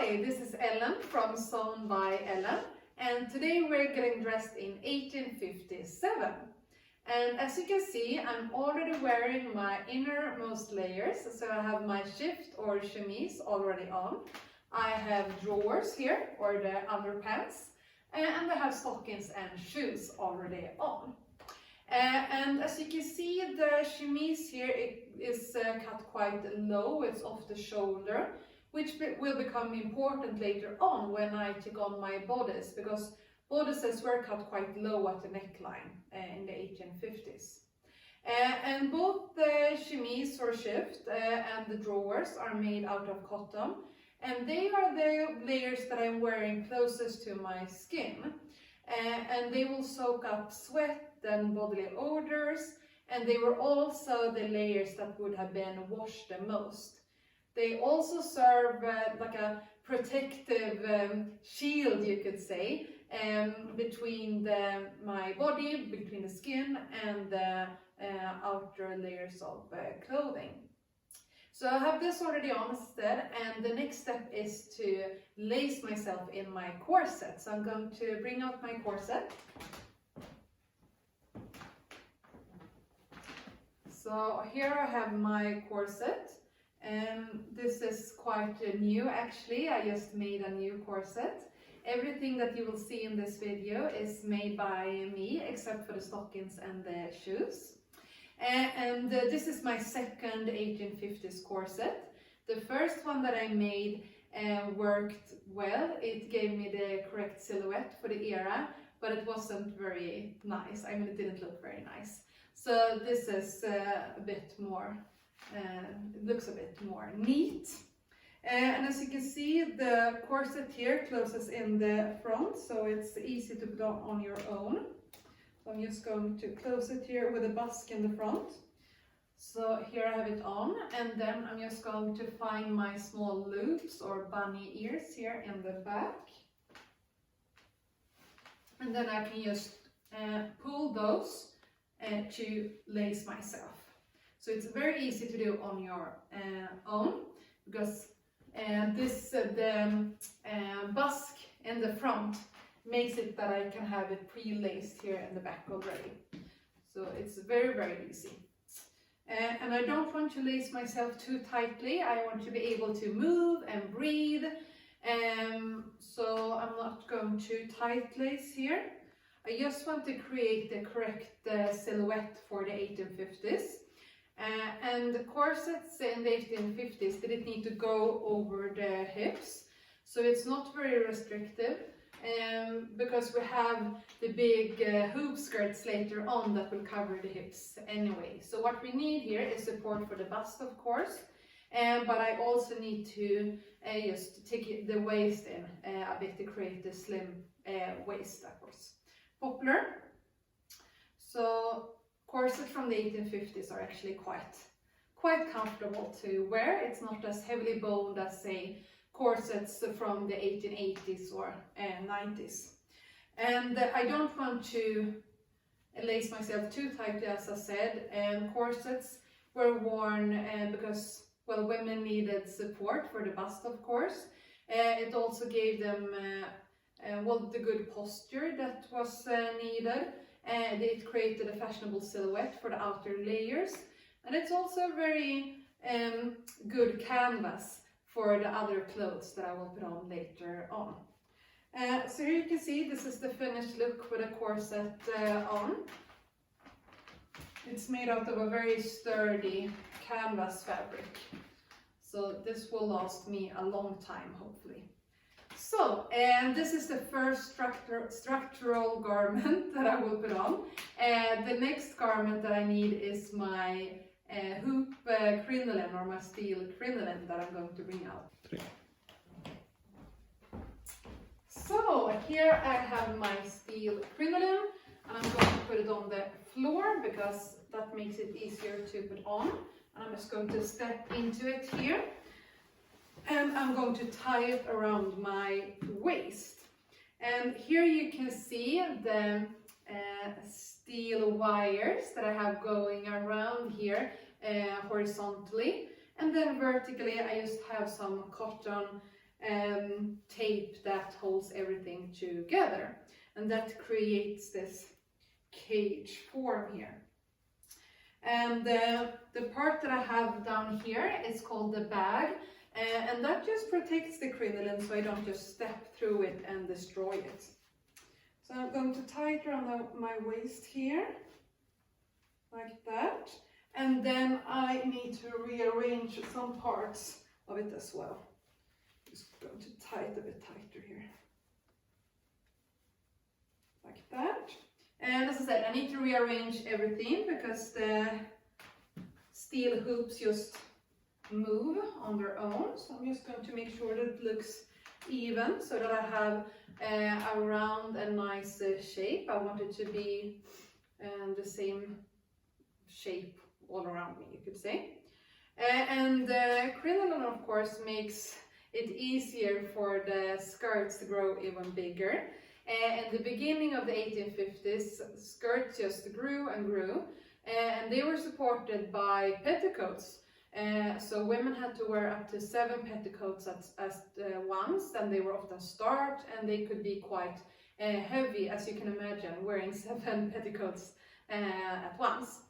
Hi, this is Ellen from Sewn by Ellen, and today we're getting dressed in 1857. And as you can see, I'm already wearing my innermost layers, so I have my shift or chemise already on. I have drawers here, or the underpants, and I have stockings and shoes already on. And as you can see, the chemise here is cut quite low, it's off the shoulder, which will become important later on when I take on my bodice, because bodices were cut quite low at the neckline in the 1850s. And both the chemise or shift and the drawers are made out of cotton, and they are the layers that I'm wearing closest to my skin. And they will soak up sweat and bodily odors, and they were also the layers that would have been washed the most. They also serve like a protective shield, you could say, between my body, between the skin and the outer layers of clothing. So I have this already on instead, and the next step is to lace myself in my corset. So I'm going to bring out my corset. So here I have my corset, and this is quite new actually. I just made a new corset. Everything that you will see in this video is made by me, except for the stockings and the shoes. And this is my second 1850s corset. The first one that I made worked well. It gave me the correct silhouette for the era, but it wasn't very nice. I mean, it didn't look very nice. So this is a bit more, it looks a bit more neat. And as you can see, the corset here closes in the front, so it's easy to put on your own. So I'm just going to close it here with a busk in the front. So here I have it on, and then I'm just going to find my small loops or bunny ears here in the back. And then I can just pull those to lace myself. So it's very easy to do on your own, because the busk in the front makes it that I can have it pre-laced here in the back already. So it's very, very easy. And I don't want to lace myself too tightly. I want to be able to move and breathe. So I'm not going to tight lace here. I just want to create the correct silhouette for the 1850s. And the corsets in the 1850s didn't need to go over the hips. So it's not very restrictive. Because we have the big hoop skirts later on that will cover the hips anyway. So what we need here is support for the bust, of course, but I also need to just take the waist in a bit to create the slim waist, of course. Poplar. So corsets from the 1850s are actually quite comfortable to wear. It's not as heavily boned as, say, corsets from the 1880s or 90s. And I don't want to lace myself too tightly, as I said. Corsets were worn because, well, women needed support for the bust, of course. It also gave them well, the good posture that was needed. And it created a fashionable silhouette for the outer layers. And it's also a very good canvas for the other clothes that I will put on later on. So here you can see this is the finished look with a corset on. It's made out of a very sturdy canvas fabric. So this will last me a long time, hopefully. So, and this is the first structural garment that I will put on. The next garment that I need is my hoop crinoline, or my steel crinoline, that I'm going to bring out. So here I have my steel crinoline, and I'm going to put it on the floor because that makes it easier to put on. And I'm just going to step into it here, and I'm going to tie it around my waist. And here you can see the steel wires that I have going around here horizontally, and then vertically I just have some cotton tape that holds everything together, and that creates this cage form here. And the part that I have down here is called the bag, and that just protects the crinoline so I don't just step through it and destroy it. So I'm going to tie it around my waist here, like that. And then I need to rearrange some parts of it as well. Just going to tie it a bit tighter here. Like that. And as I said, I need to rearrange everything because the steel hoops just move on their own. So I'm just going to make sure that it looks even so that I have a round and nice shape. I want it to be the same shape all around me, you could say. And the crinoline, of course, makes it easier for the skirts to grow even bigger. In the beginning of the 1850s, skirts just grew and grew, and they were supported by petticoats. So women had to wear up to 7 petticoats at once, and they were often starched, and they could be quite heavy, as you can imagine, wearing 7 petticoats at once.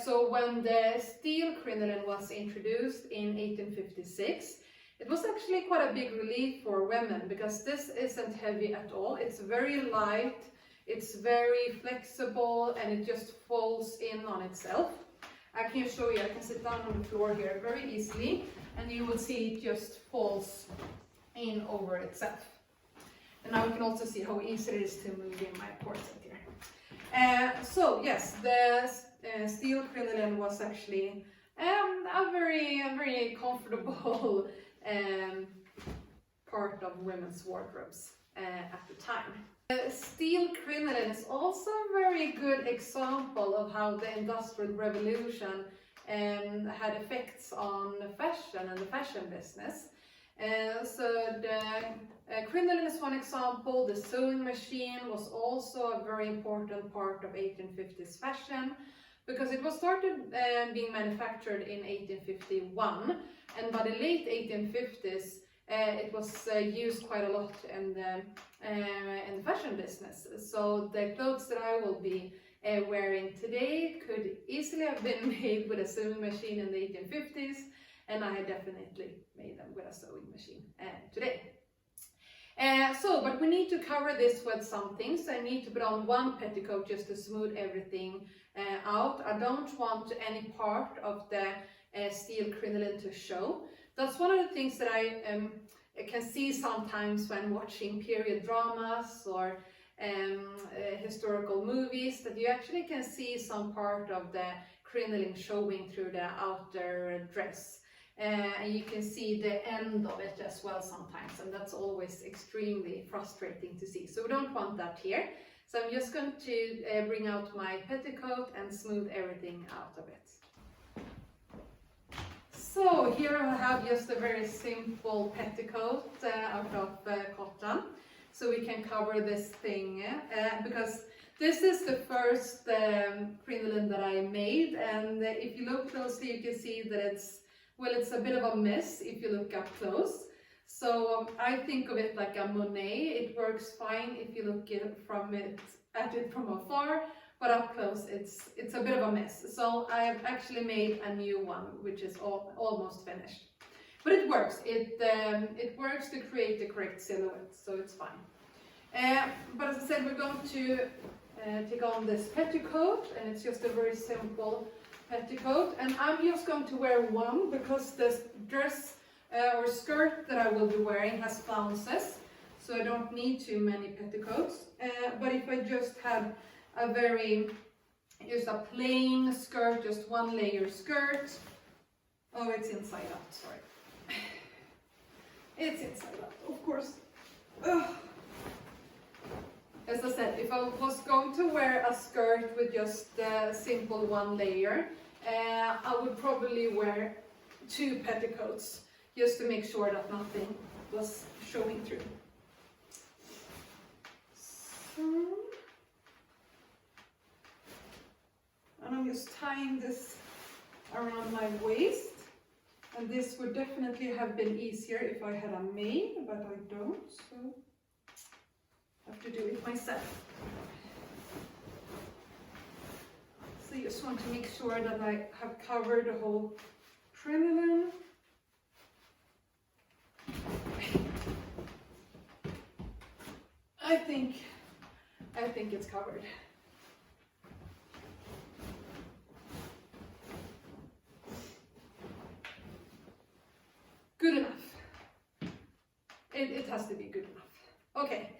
So when the steel crinoline was introduced in 1856, it was actually quite a big relief for women, because this isn't heavy at all. It's very light, it's very flexible, and it just folds in on itself. I can show you, I can sit down on the floor here very easily, and you will see it just falls in over itself. And now you can also see how easy it is to move in my corset here. So yes, the steel crinoline was actually a very comfortable part of women's wardrobes at the time. Steel crinoline is also a very good example of how the Industrial Revolution had effects on fashion and the fashion business. So the crinoline is one example. The sewing machine was also a very important part of 1850s fashion, because it was started being manufactured in 1851, and by the late 1850s it was used quite a lot in the fashion business. So the clothes that I will be wearing today could easily have been made with a sewing machine in the 1850s, and I definitely made them with a sewing machine today. But we need to cover this with something, so I need to put on 1 petticoat just to smooth everything out. I don't want any part of the steel crinoline to show. That's one of the things that I can see sometimes when watching period dramas or historical movies, that you actually can see some part of the crinoline showing through the outer dress. And you can see the end of it as well sometimes, and that's always extremely frustrating to see. So we don't want that here. So I'm just going to bring out my petticoat and smooth everything out of it. So here I have just a very simple petticoat out of cotton. So we can cover this thing, because this is the first crinoline that I made, and if you look closely you can see that it's a bit of a mess if you look up close. So I think of it like a Monet. It works fine if you look at it from afar, but up close it's a bit of a mess. So I've actually made a new one, which is almost finished. But it works. It works to create the correct silhouette, so it's fine. But as I said, we're going to take on this petticoat, and it's just a very simple petticoat, and I'm just going to wear 1 because this dress or skirt that I will be wearing has flounces, so I don't need too many petticoats. But if I just had a plain skirt, just 1 layer skirt. Oh, it's inside out, sorry. It's inside out, of course. Ugh. As I said, if I was going to wear a skirt with just a simple 1 layer, I would probably wear 2 petticoats, just to make sure that nothing was showing through. So, and I'm just tying this around my waist, and And this would definitely have been easier if I had a maid, but I don't, so I have to do it myself. So you just want to make sure that I have covered the whole crinoline. I think it's covered. Good enough. It has to be good enough. Okay.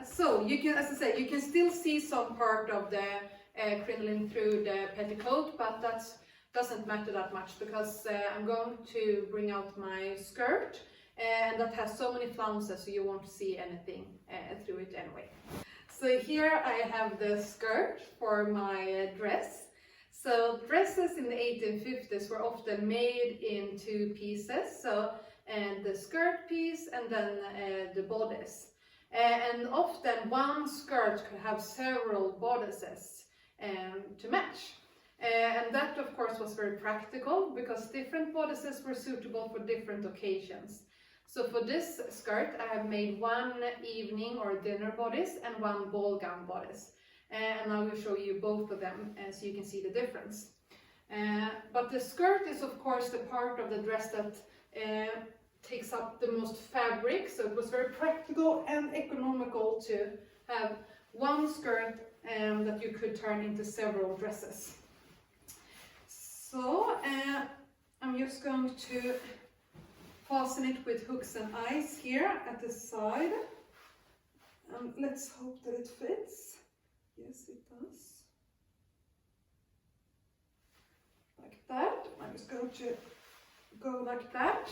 So you can, as I said, you can still see some part of the crinoline through the petticoat, but that doesn't matter that much because I'm going to bring out my skirt, and that has so many flounces so you won't see anything through it anyway. So here I have the skirt for my dress. So dresses in the 1850s were often made in two pieces, so the skirt piece and then the bodice. And often one skirt could have several bodices to match. And that of course was very practical because different bodices were suitable for different occasions. So for this skirt I have made one evening or dinner bodice and one ball gown bodice. And I will show you both of them so you can see the difference. But the skirt is of course the part of the dress that takes up the most fabric, so it was very practical and economical to have one skirt that you could turn into several dresses. So I'm just going to fasten it with hooks and eyes here at the side. Let's hope that it fits. Yes, it does. Like that. I'm just going to go like that.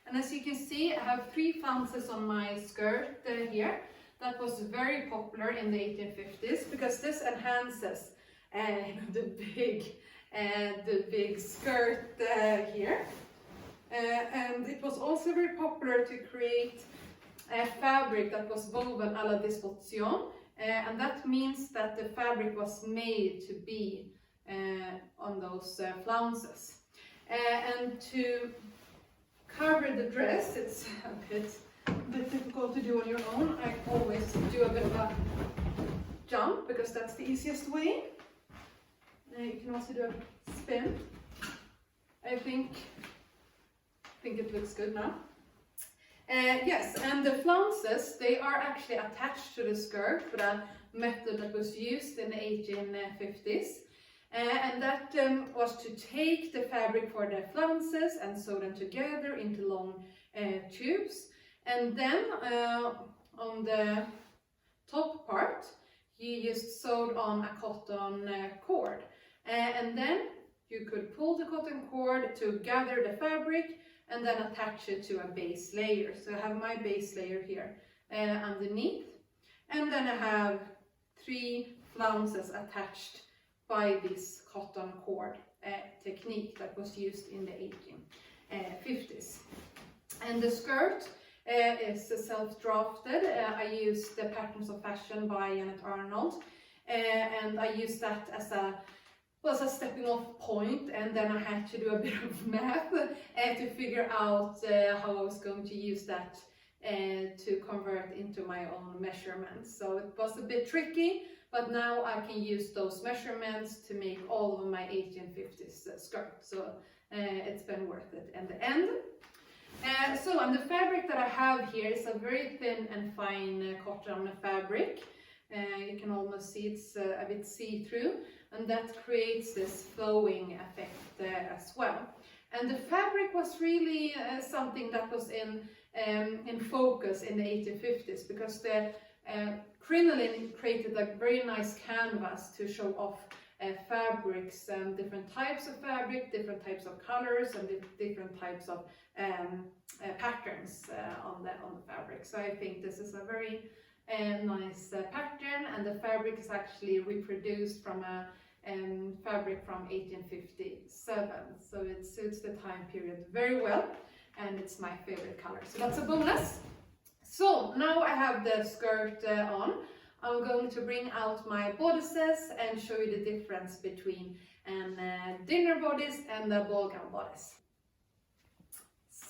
And as you can see, I have 3 flounces on my skirt here. That was very popular in the 1850s because this enhances the big skirt here. And it was also very popular to create a fabric that was woven à la disposition. And that means that the fabric was made to be on those flounces. And to cover the dress, it's a bit difficult to do on your own. I always do a bit of a jump because that's the easiest way. You can also do a spin. I think it looks good now. Yes, and the flounces, they are actually attached to the skirt with a method that was used in the 1850s. And that was to take the fabric for the flounces and sew them together into long tubes. And then on the top part, you just sewed on a cotton cord. And then you could pull the cotton cord to gather the fabric and then attach it to a base layer. So I have my base layer here underneath. And then I have 3 flounces attached by this cotton cord technique that was used in the 1850s. And the skirt is self-drafted. I used the Patterns of Fashion by Janet Arnold, and I used that as a stepping off point, and then I had to do a bit of math to figure out how I was going to use that to convert into my own measurements. So it was a bit tricky, but now I can use those measurements to make all of my 1850s skirt. So it's been worth it in the end. And the fabric that I have here is a very thin and fine cotton fabric. You can almost see it's a bit see-through, and that creates this flowing effect as well. And the fabric was really something that was in focus in the 1850s because the crinoline created a very nice canvas to show off fabrics, different types of fabric, different types of colors, and different types of patterns on the fabric. So I think this is a very nice pattern, and the fabric is actually reproduced from a fabric from 1857. So it suits the time period very well, and it's my favorite color. So that's a bonus. So now I have the skirt on. I'm going to bring out my bodices and show you the difference between a dinner bodice and a ball gown bodice.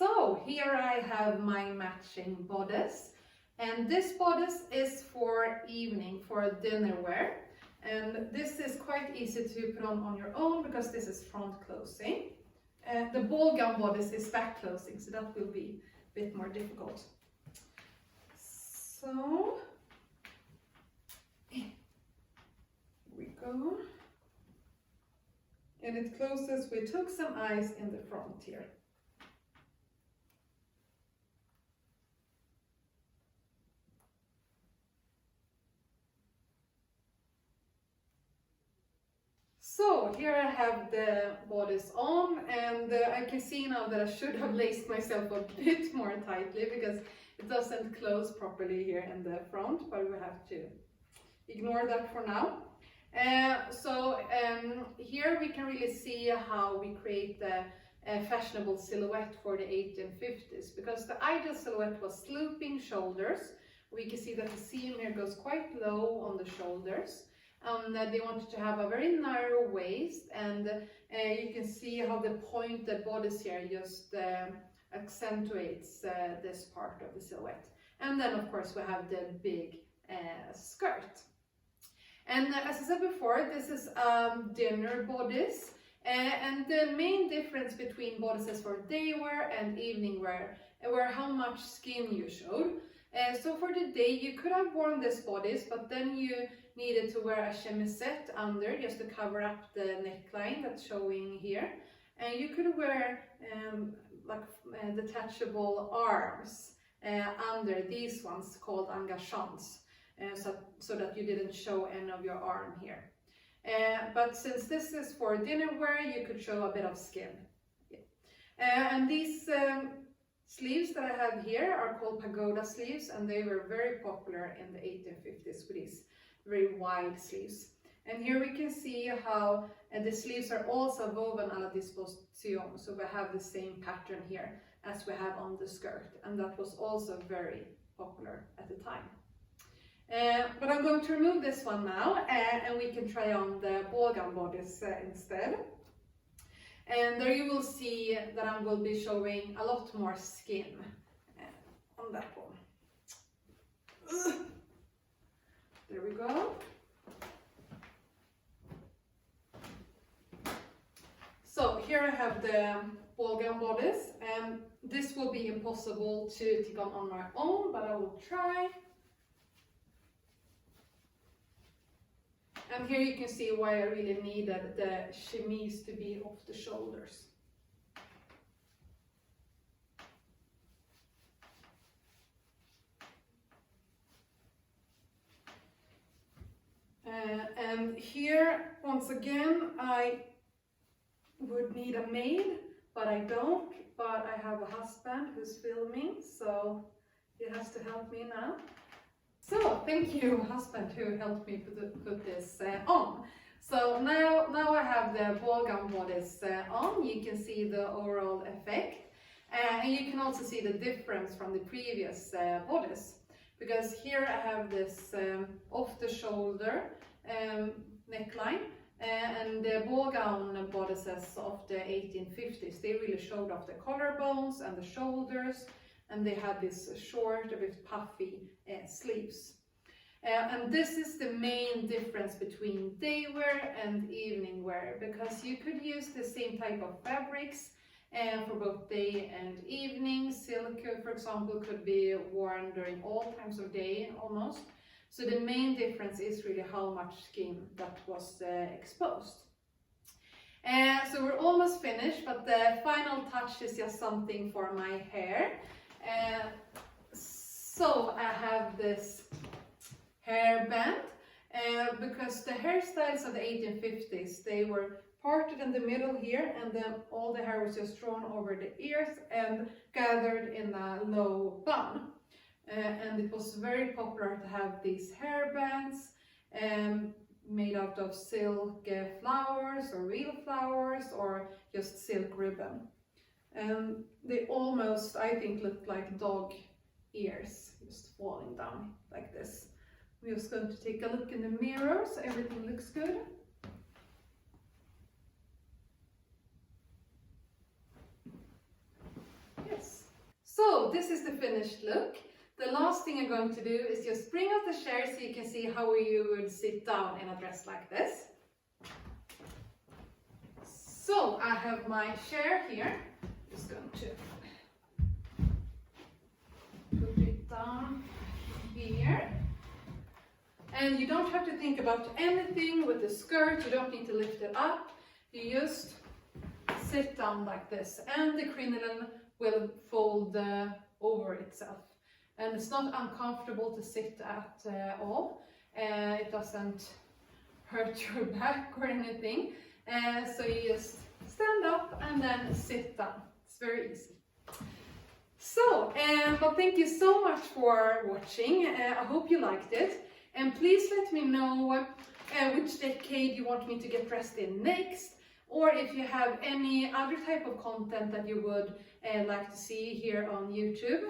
So here I have my matching bodice, and this bodice is for evening, for dinner wear. And this is quite easy to put on your own because this is front closing. The ball gown bodice is back closing, so that will be a bit more difficult. So, here we go. And it closes with hooks and eyes in the front here. So here I have the bodice on, and I can see now that I should have laced myself a bit more tightly because it doesn't close properly here in the front, but we have to ignore that for now. Here we can really see how we create the fashionable silhouette for the 1850s, because the ideal silhouette was sloping shoulders. We can see that the seam here goes quite low on the shoulders. They wanted to have a very narrow waist, and you can see how the pointed bodice here just accentuates this part of the silhouette. And then of course we have the big skirt. And as I said before, this is dinner bodice, and the main difference between bodices for day wear and evening wear were how much skin you showed. So for the day you could have worn this bodice, but then you needed to wear a chemisette under just to cover up the neckline that's showing here. And you could wear detachable arms under these ones called engagants, so that you didn't show any of your arm here. But since this is for dinner wear, you could show a bit of skin. And these sleeves that I have here are called pagoda sleeves, and they were very popular in the 1850s with these very wide sleeves. And here we can see how the sleeves are also woven à la disposition, so we have the same pattern here as we have on the skirt, and that was also very popular at the time. But I'm going to remove this one now, and we can try on the ball gown bodice instead. And there you will see that I will be showing a lot more skin on that one. There we go. So here I have the ball gown bodice, and this will be impossible to take on my own, but I will try. And here you can see why I really needed the chemise to be off the shoulders. And here, once again, I would need a maid, but I don't. But I have a husband who's filming, so he has to help me now. So, thank you, husband, who helped me put this on. So now I have the ball gown bodice on. You can see the overall effect, and you can also see the difference from the previous bodice, because here I have this off the shoulder neckline, and the ball gown bodices of the 1850s, they really showed off the collarbones and the shoulders, and they had this short, a bit puffy sleeves. And this is the main difference between day wear and evening wear, because you could use the same type of fabrics for both day and evening. Silk, for example, could be worn during all times of day almost. So the main difference is really how much skin that was exposed. So we're almost finished, but the final touch is just something for my hair. So I have this hairband, because the hairstyles of the 1850s, they were parted in the middle here, and then all the hair was just thrown over the ears and gathered in a low bun. And it was very popular to have these hairbands made out of silk flowers or real flowers or just silk ribbon. And they almost, I think, looked like dog ears just falling down like this. We're just going to take a look in the mirror so everything looks good. Yes. So this is the finished look. The last thing I'm going to do is just bring out the chair so you can see how you would sit down in a dress like this. So I have my chair here. Just going to put it down here. And you don't have to think about anything with the skirt, you don't need to lift it up. You just sit down like this and the crinoline will fold over itself. And it's not uncomfortable to sit at all. It doesn't hurt your back or anything. So you just stand up and then sit down. It's very easy. So, well, thank you so much for watching. I hope you liked it. And please let me know which decade you want me to get dressed in next. Or if you have any other type of content that you would like to see here on YouTube.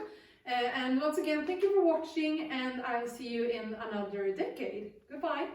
And once again, thank you for watching, and I'll see you in another decade. Goodbye!